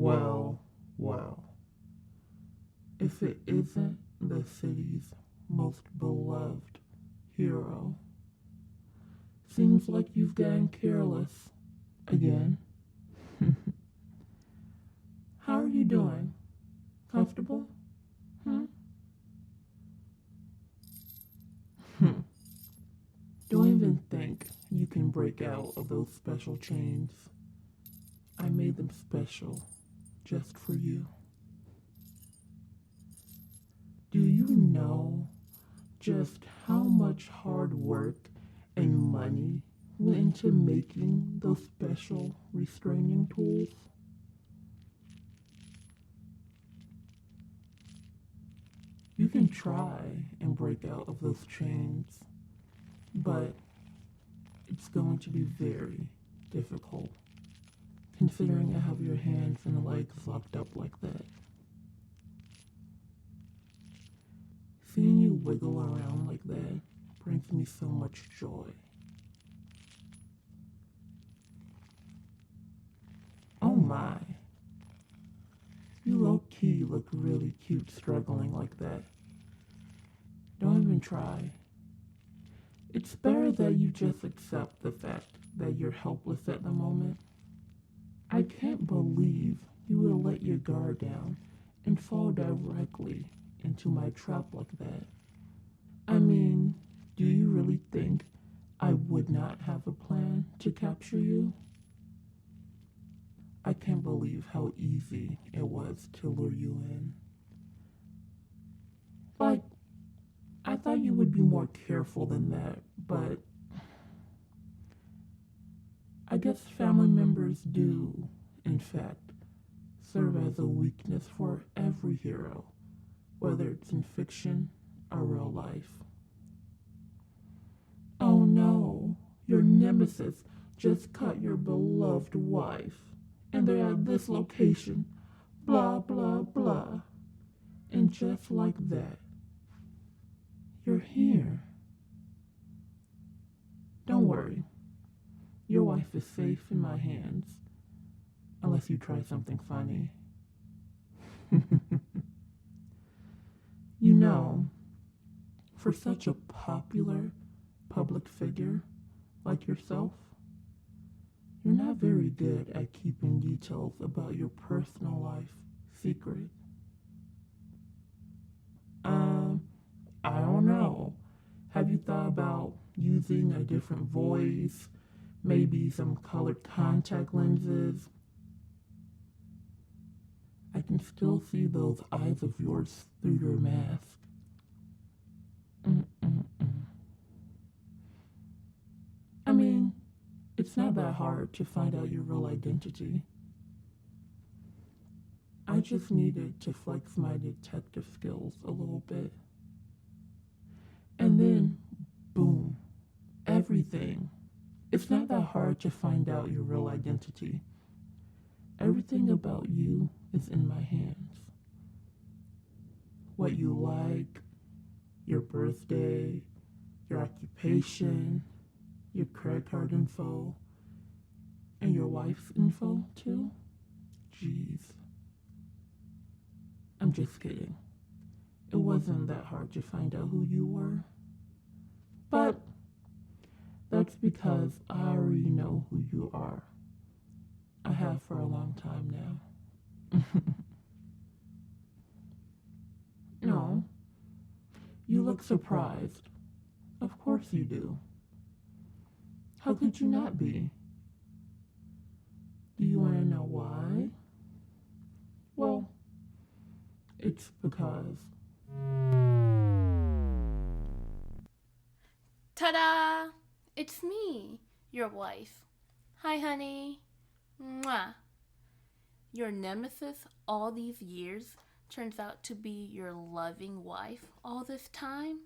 Well, well. If it isn't the city's most beloved hero. Seems like you've gotten careless again. How are you doing? Comfortable? Don't even think you can break out of those special chains. I made them special just for you. Do you know just how much hard work and money went into making those special restraining tools? You can try and break out of those chains, but it's going to be very difficult, considering I have your hands and legs locked up like that. Seeing you wiggle around like that brings me so much joy. Oh my. You low-key look really cute struggling like that. Don't even try. It's better that you just accept the fact that you're helpless at the moment. I can't believe you would let your guard down and fall directly into my trap like that. I mean, do you really think I would not have a plan to capture you? I can't believe how easy it was to lure you in. Like, I thought you would be more careful than that, but I guess family members do, in fact, serve as a weakness for every hero, whether it's in fiction or real life. Oh no, your nemesis just caught your beloved wife, and they're at this location, blah, blah, blah. And just like that, you're here. Don't worry, your wife is safe in my hands, unless you try something funny. You know, for such a popular public figure like yourself, you're not very good at keeping details about your personal life secret. I don't know. Have you thought about using a different voice? Maybe some colored contact lenses? I can still see those eyes of yours through your mask. I mean, it's not that hard to find out your real identity. I just needed to flex my detective skills a little bit. And then, boom, everything. It's not that hard to find out your real identity. Everything about you is in my hands. What you like, your birthday, your occupation, your credit card info, and your wife's info too? Jeez. I'm just kidding. It wasn't that hard to find out who you were. But that's because I already know who you are. I have for a long time now. No. You look surprised. Of course you do. How could you not be? Do you want to know why? Well, it's because... Ta-da! It's me, your wife. Hi, honey. Mwah. Your nemesis all these years turns out to be your loving wife all this time?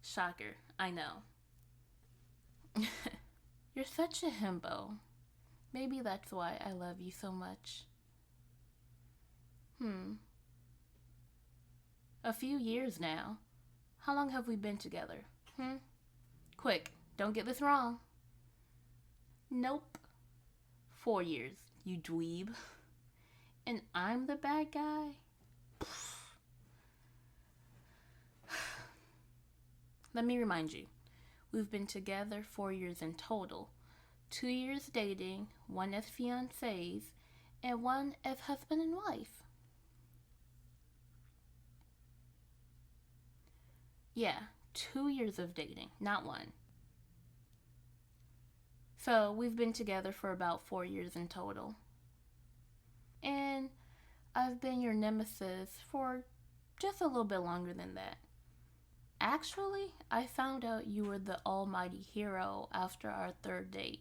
Shocker, I know. You're such a himbo. Maybe that's why I love you so much. A few years now. How long have we been together? Quick, don't get this wrong. Nope. 4 years, you dweeb. and I'm the bad guy? Let me remind you, we've been together 4 years in total. 2 years dating, 1 as fiancés, and 1 as husband and wife. Yeah, 2 years of dating, not 1. So we've been together for about 4 years in total. And I've been your nemesis for just a little bit longer than that. Actually, I found out you were the almighty hero after our 3rd date.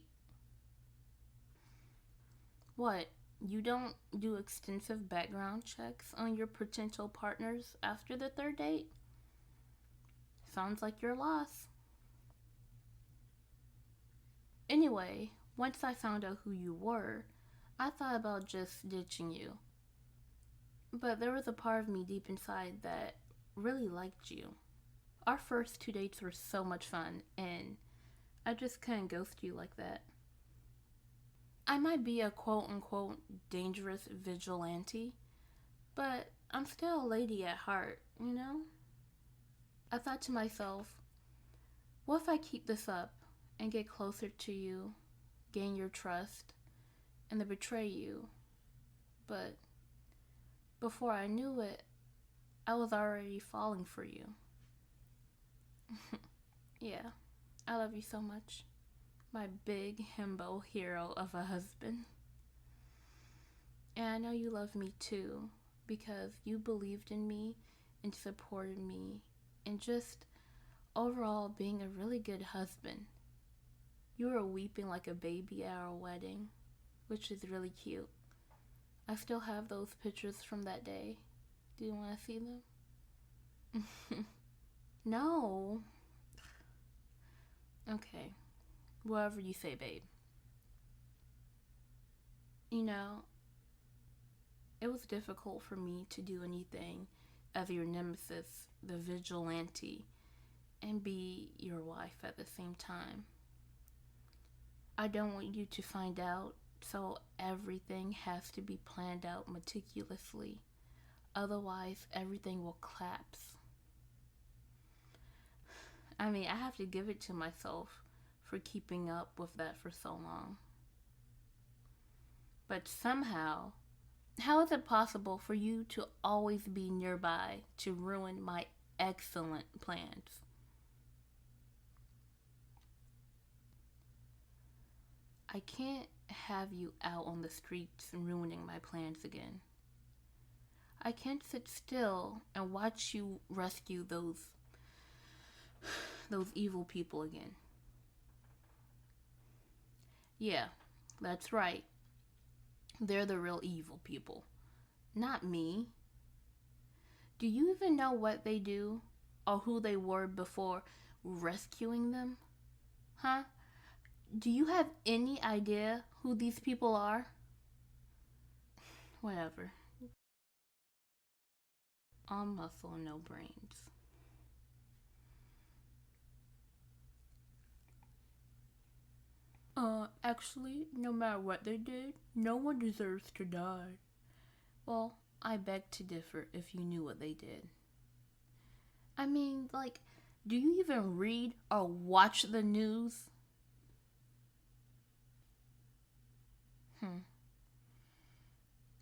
What? You don't do extensive background checks on your potential partners after the 3rd date? Sounds like your loss. Anyway, once I found out who you were, I thought about just ditching you. But there was a part of me deep inside that really liked you. Our first 2 dates were so much fun, and I just couldn't ghost you like that. I might be a quote-unquote dangerous vigilante, but I'm still a lady at heart, you know? I thought to myself, what if I keep this up and get closer to you, gain your trust, and then betray you? But before I knew it, I was already falling for you. Yeah, I love you so much. My big himbo hero of a husband. And I know you love me too, because you believed in me and supported me, and just overall being a really good husband. You were weeping like a baby at our wedding, which is really cute. I still have those pictures from that day. Do you want to see them? No. Okay. Whatever you say, babe. You know, it was difficult for me to do anything as your nemesis, the vigilante, and be your wife at the same time. I don't want you to find out, so everything has to be planned out meticulously. Otherwise, everything will collapse. I mean, I have to give it to myself for keeping up with that for so long. But somehow, how is it possible for you to always be nearby to ruin my excellent plans? I can't have you out on the streets ruining my plans again. I can't sit still and watch you rescue those evil people again. Yeah, that's right. They're the real evil people, not me. Do you even know what they do or who they were before rescuing them? Huh? Do you have any idea who these people are? Whatever. All muscle, no brains. Actually, no matter what they did, no one deserves to die. Well, I beg to differ if you knew what they did. I mean, like, do you even read or watch the news?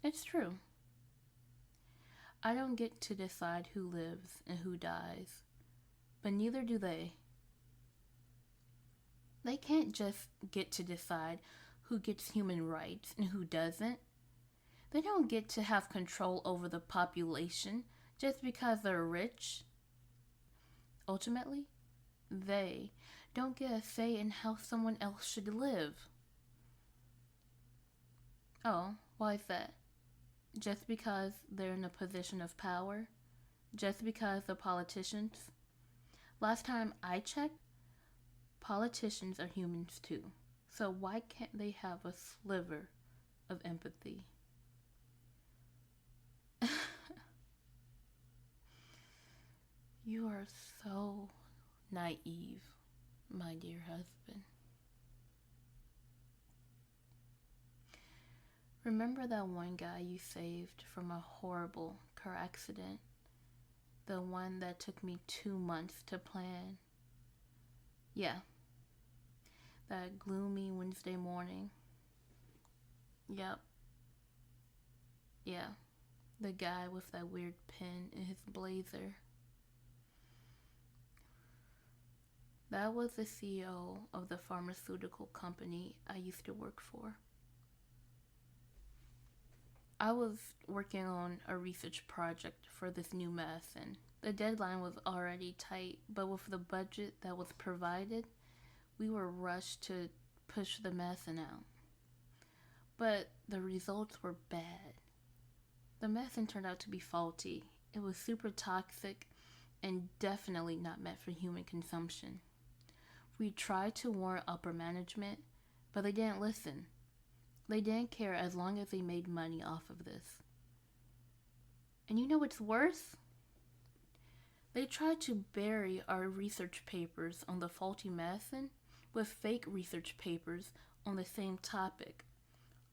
It's true. I don't get to decide who lives and who dies, but neither do they. They can't just get to decide who gets human rights and who doesn't. They don't get to have control over the population just because they're rich. Ultimately, they don't get a say in how someone else should live. Oh, why is that? Just because they're in a position of power? Just because they're politicians? Last time I checked, politicians are humans too. So why can't they have a sliver of empathy? You are so naive, my dear husband. Remember that one guy you saved from a horrible car accident? The one that took me 2 months to plan? Yeah. That gloomy Wednesday morning. Yep. Yeah. The guy with that weird pin in his blazer. That was the CEO of the pharmaceutical company I used to work for. I was working on a research project for this new medicine. The deadline was already tight, but with the budget that was provided, we were rushed to push the medicine out. But the results were bad. The medicine turned out to be faulty. It was super toxic and definitely not meant for human consumption. We tried to warn upper management, but they didn't listen. They didn't care as long as they made money off of this. And you know what's worse? They tried to bury our research papers on the faulty medicine with fake research papers on the same topic.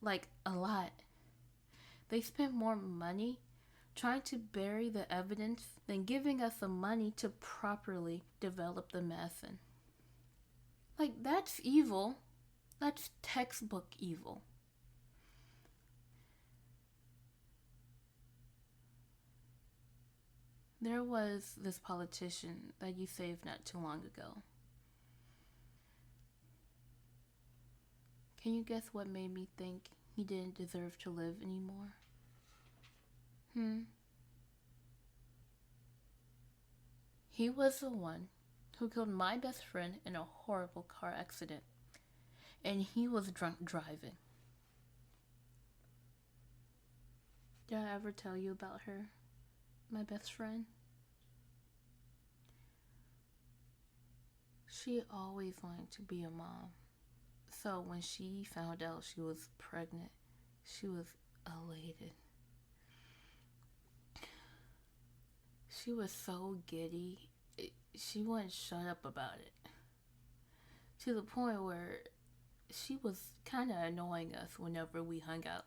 Like, a lot. They spent more money trying to bury the evidence than giving us the money to properly develop the medicine. Like, that's evil. That's textbook evil. There was this politician that you saved not too long ago. Can you guess what made me think he didn't deserve to live anymore? He was the one who killed my best friend in a horrible car accident. And he was drunk driving. Did I ever tell you about her? My best friend? She always wanted to be a mom. So when she found out she was pregnant, she was elated. She was so giddy, she wouldn't shut up about it. To the point where she was kind of annoying us whenever we hung out.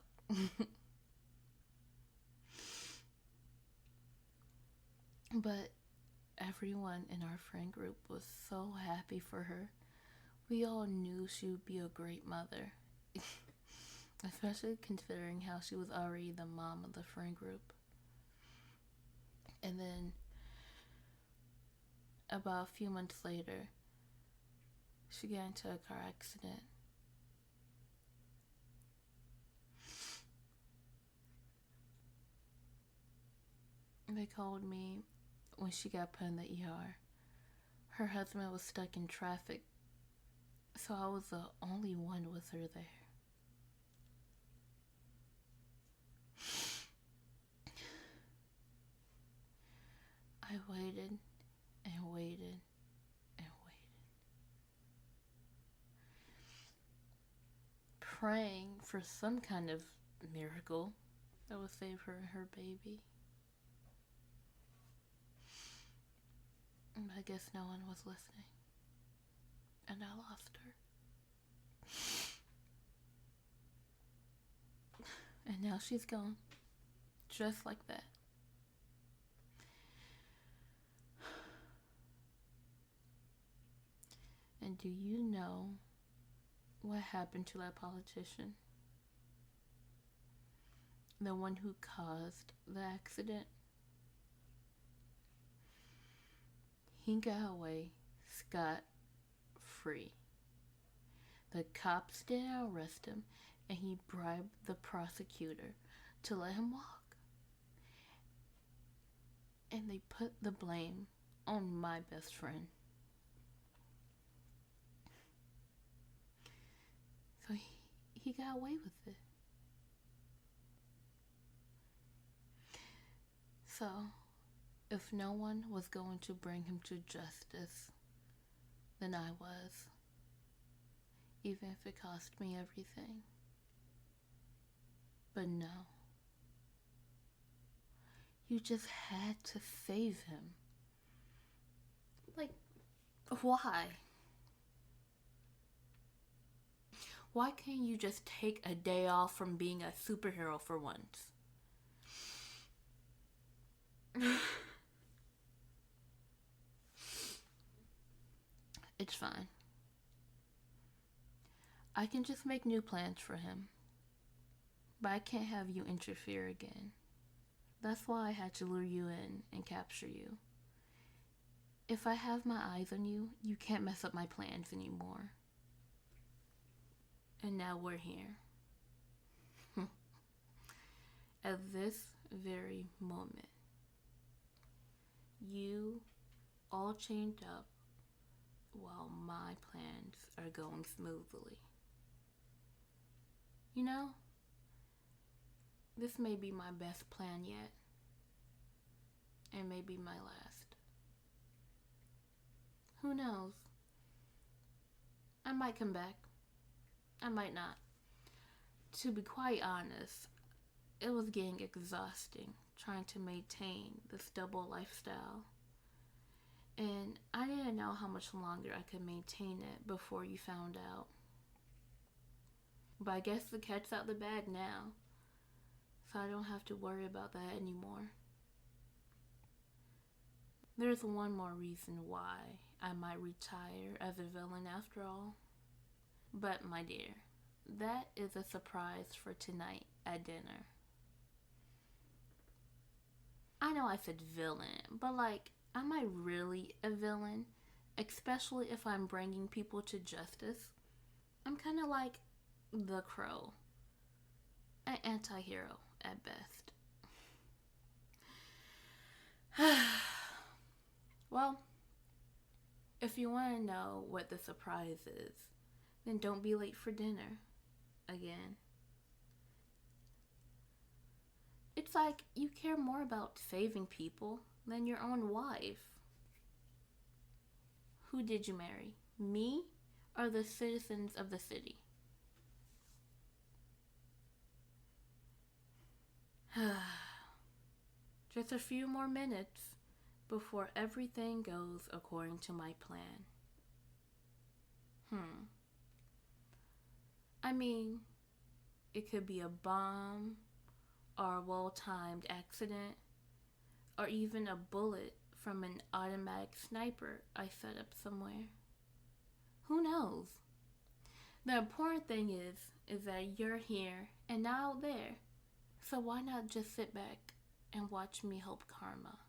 But everyone in our friend group was so happy for her. We all knew she would be a great mother. Especially considering how she was already the mom of the friend group. And then, about a few months later, she got into a car accident. They called me when she got put in the ER. Her husband was stuck in traffic, so I was the only one with her there. I waited and waited and waited, praying for some kind of miracle that would save her and her baby. I guess no one was listening, and I lost her. And now she's gone, just like that. And do you know what happened to that politician? The one who caused the accident? He got away scot-free. The cops didn't arrest him, and he bribed the prosecutor to let him walk. And they put the blame on my best friend. So he got away with it. So, if no one was going to bring him to justice, then I was. Even if it cost me everything. But no. You just had to save him. Like, why? Why can't you just take a day off from being a superhero for once? It's fine. I can just make new plans for him. But I can't have you interfere again. That's why I had to lure you in and capture you. If I have my eyes on you, you can't mess up my plans anymore. And now we're here. At this very moment. You all chained up while my plans are going smoothly. You know, this may be my best plan yet. And maybe my last. Who knows? I might come back. I might not. To be quite honest, it was getting exhausting trying to maintain this double lifestyle. And I didn't know how much longer I could maintain it before you found out. But I guess the cat's out the bag now, so I don't have to worry about that anymore. There's one more reason why I might retire as a villain after all. But my dear, that is a surprise for tonight at dinner. I know I said villain, but am I really a villain? Especially if I'm bringing people to justice. I'm kind of like the Crow. An anti-hero at best. Well, if you want to know what the surprise is, then don't be late for dinner again. It's like you care more about saving people than your own wife. Who did you marry? Me or the citizens of the city? Just a few more minutes before everything goes according to my plan. I mean, it could be a bomb, or a well-timed accident, or even a bullet from an automatic sniper I set up somewhere. Who knows? The important thing is that you're here and not out there. So why not just sit back and watch me help karma?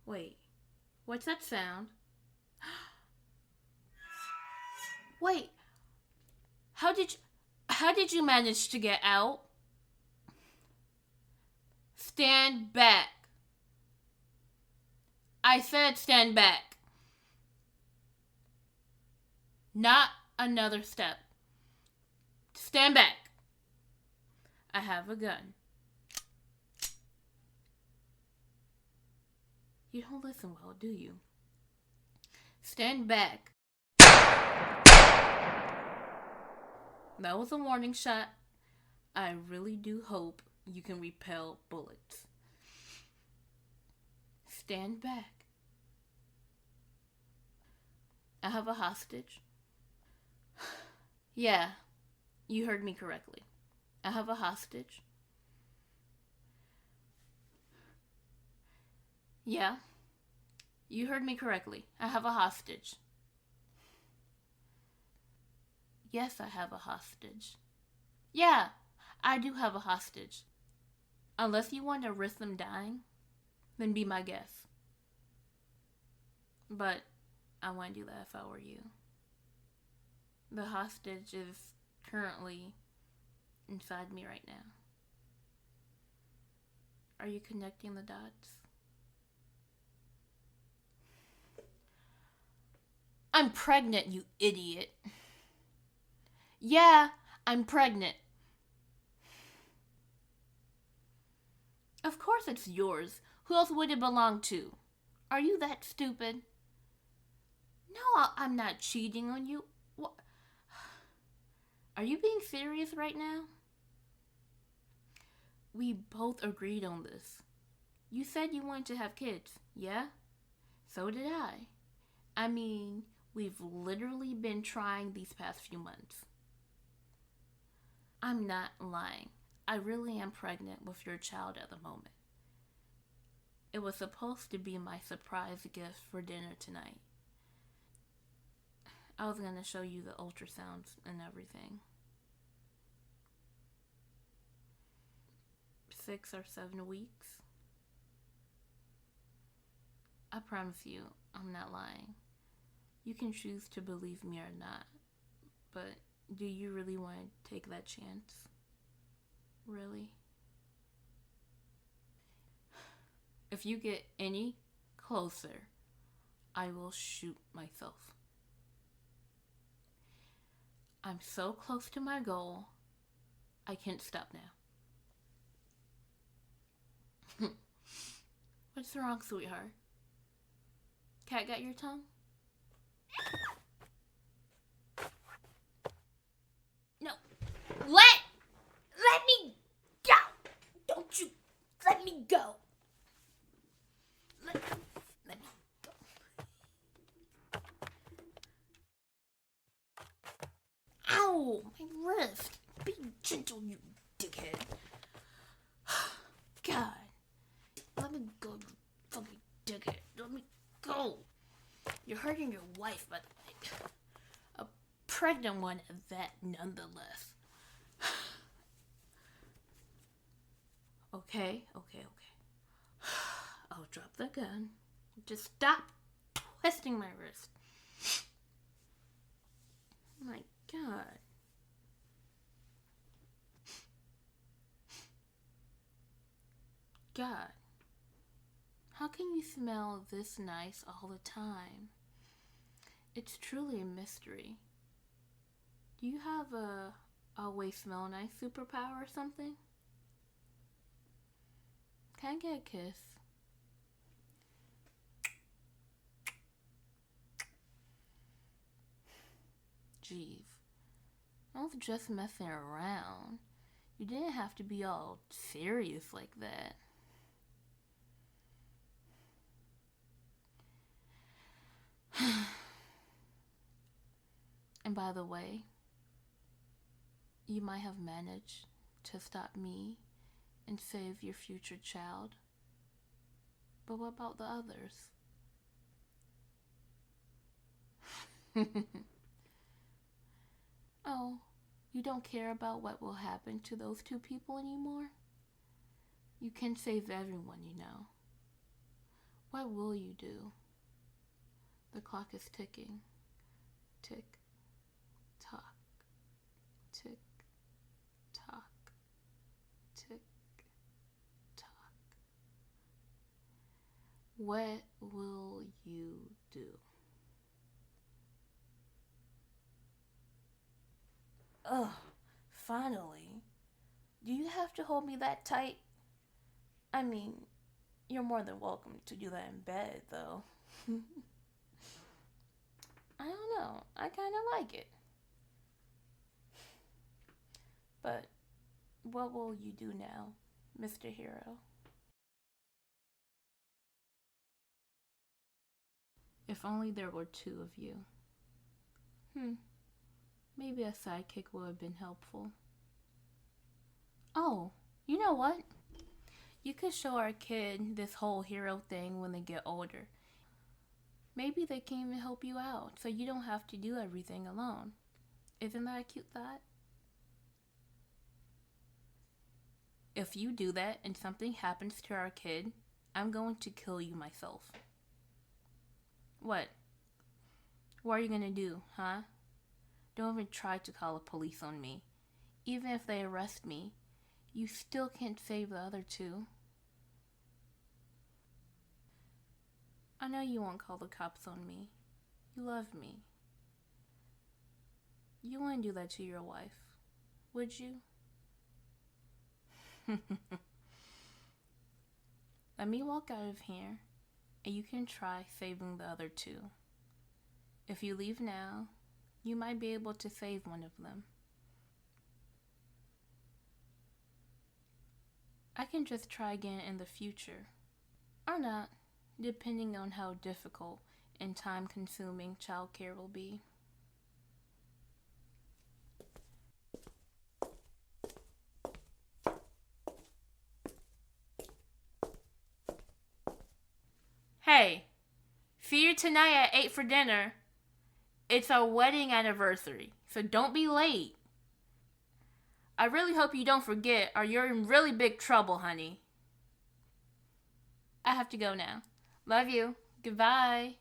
Wait, what's that sound? Wait, how did you manage to get out? Stand back. I said stand back. Not another step. Stand back. I have a gun. You don't listen well, do you? Stand back. That was a warning shot. I really do hope you can repel bullets. Stand back. I have a hostage. Yeah, you heard me correctly. I have a hostage. Yeah, you heard me correctly. I have a hostage. Yes, I have a hostage. Yeah, I do have a hostage. Unless you want to risk them dying, then be my guest. But I wouldn't do that if I were you. The hostage is currently inside me right now. Are you connecting the dots? I'm pregnant, you idiot. Yeah, I'm pregnant. Of course it's yours. Who else would it belong to? Are you that stupid? No, I'm not cheating on you. What? Are you being serious right now? We both agreed on this. You said you wanted to have kids, yeah? So did I. I mean, we've literally been trying these past few months. I'm not lying. I really am pregnant with your child at the moment. It was supposed to be my surprise gift for dinner tonight. I was going to show you the ultrasounds and everything. 6 or 7 weeks. I promise you, I'm not lying. You can choose to believe me or not, but do you really want to take that chance? Really? If you get any closer, I will shoot myself. I'm so close to my goal, I can't stop now. What's wrong, sweetheart? Cat got your tongue? No. Let me go! Don't you let me go! Let me go. Ow! My wrist! Be gentle, you dickhead. God. Let me go, you fucking dickhead. Let me go. You're hurting your wife, by the way. A pregnant one at that, nonetheless. Okay. I'll drop the gun. Just stop twisting my wrist. My God. God. How can you smell this nice all the time? It's truly a mystery. Do you have a always smell nice superpower or something? Can I get a kiss? Jeez. I was just messing around. You didn't have to be all serious like that. And by the way, you might have managed to stop me and save your future child. But what about the others? Oh, you don't care about what will happen to those 2 people anymore? You can save everyone, you know. What will you do? The clock is ticking. Tick, tock, tick, tock, tick, tock. What will you do? Ugh, finally. Do you have to hold me that tight? I mean, you're more than welcome to do that in bed, though. I don't know. I kind of like it. But what will you do now, Mr. Hero? If only there were 2 of you. Maybe a sidekick would have been helpful. Oh, you know what? You could show our kid this whole hero thing when they get older. Maybe they can even help you out, so you don't have to do everything alone. Isn't that a cute thought? If you do that and something happens to our kid, I'm going to kill you myself. What? What are you gonna do, huh? Don't even try to call the police on me. Even if they arrest me, you still can't save the other 2. I know you won't call the cops on me. You love me. You wouldn't do that to your wife, would you? Let me walk out of here, and you can try saving the other 2. If you leave now, you might be able to save one of them. I can just try again in the future. Or not, depending on how difficult and time-consuming childcare will be. Hey, see you tonight at 8 for dinner. It's our wedding anniversary, so don't be late. I really hope you don't forget or you're in really big trouble, honey. I have to go now. Love you. Goodbye.